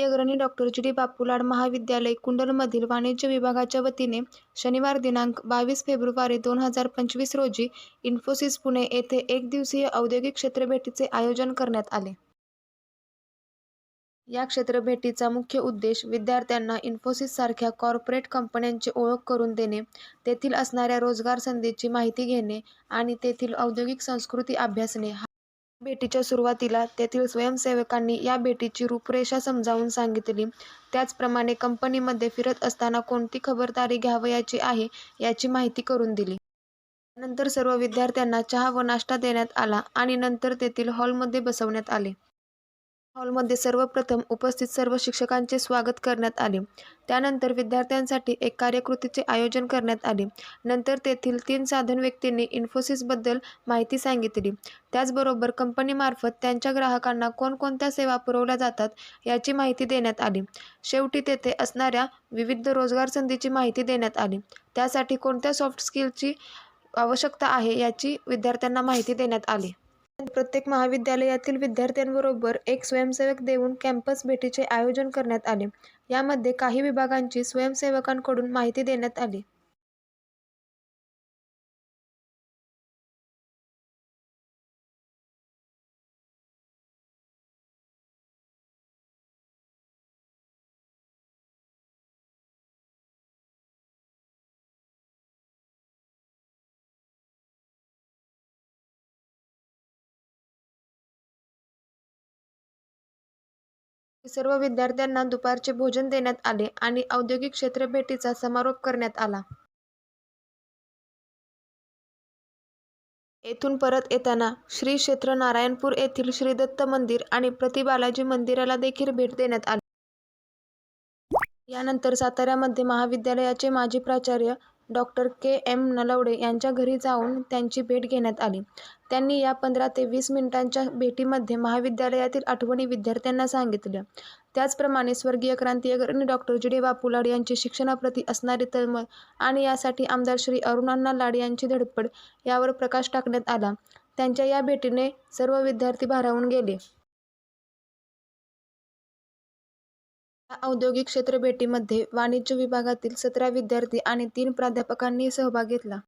अग्रणी डॉक्टर जी. डी. बापू लाड महाविद्यालय कुंडलमधील वाणिज्य विभागाच्या वतीने शनिवार दिनांक 22 फेब्रुवारी 2025 रोजी इन्फोसिस पुणे येथे एकदिवसीय औद्योगिक क्षेत्र भेटीचे आयोजन करण्यात आले. या क्षेत्र भेटीचा मुख्य उद्देश विद्यार्थ्यांना इन्फोसिससारख्या कॉर्पोरेट कंपन्यांची ओळख करून देणे, तेथील असणाऱ्या रोजगार संधीची माहिती घेणे आणि तेथील औद्योगिक संस्कृती अभ्यासणे हा. भेटीच्या सुरुवातीला तेथील स्वयंसेवकांनी या भेटीची रूपरेषा समजावून सांगितली. त्याचप्रमाणे कंपनीमध्ये फिरत असताना कोणती खबरदारी घ्यावयाची आहे याची माहिती करून दिली. त्यानंतर सर्व विद्यार्थ्यांना चहा व नाश्ता देण्यात आला आणि नंतर तेथील हॉलमध्ये बसवण्यात आले. हॉलमध्ये सर्वप्रथम उपस्थित सर्व शिक्षकांचे स्वागत करण्यात आले. त्यानंतर विद्यार्थ्यांसाठी एक कार्यकृतीचे आयोजन करण्यात आले. नंतर तेथील 3 साधन व्यक्तींनी इन्फोसिसबद्दल माहिती सांगितली. त्याचबरोबर कंपनीमार्फत त्यांच्या ग्राहकांना कोणकोणत्या सेवा पुरवल्या जातात याची माहिती देण्यात आली. शेवटी तेथे असणाऱ्या विविध रोजगार संधीची माहिती देण्यात आली. त्यासाठी कोणत्या सॉफ्ट स्किलची आवश्यकता आहे याची विद्यार्थ्यांना माहिती देण्यात आली. प्रत्येक महाविद्यालयातील विद्यार्थ्यांबरोबर एक स्वयंसेवक देऊन कॅम्पस भेटीचे आयोजन करण्यात आले. यामध्ये काही विभागांची स्वयंसेवकांकडून माहिती देण्यात आली. सर्व विद्यार्थ्यांना दुपारचे भोजन देण्यात आले आणि औद्योगिक क्षेत्र भेटीचा समारोप करण्यात आला. येथून परत येताना श्री क्षेत्र नारायणपूर येथील श्री दत्त मंदिर आणि प्रति बालाजी मंदिराला देखील भेट देण्यात आली. यानंतर साताऱ्यामध्ये महाविद्यालयाचे माजी प्राचार्य डॉ. के. एम. नलावडे यांच्या घरी जाऊन त्यांची भेट घेण्यात आली. त्यांनी या 15 ते 20 मिनिटांच्या भेटीमध्ये महाविद्यालयातील आठवणी विद्यार्थ्यांना सांगितल्या. त्याचप्रमाणे स्वर्गीय क्रांती अग्रणी डॉ. जी. डी. बापू-लाड यांची शिक्षणाप्रती असणारी तळमळ आणि यासाठी आमदार श्री अरुणांना लाड यांची धडपड यावर प्रकाश टाकण्यात आला. त्यांच्या या भेटीने सर्व विद्यार्थी भारावून गेले. या औद्योगिक क्षेत्र भेटीमध्ये वाणिज्य विभागातील 17 विद्यार्थी आणि 3 प्राध्यापकांनी सहभाग घेतला.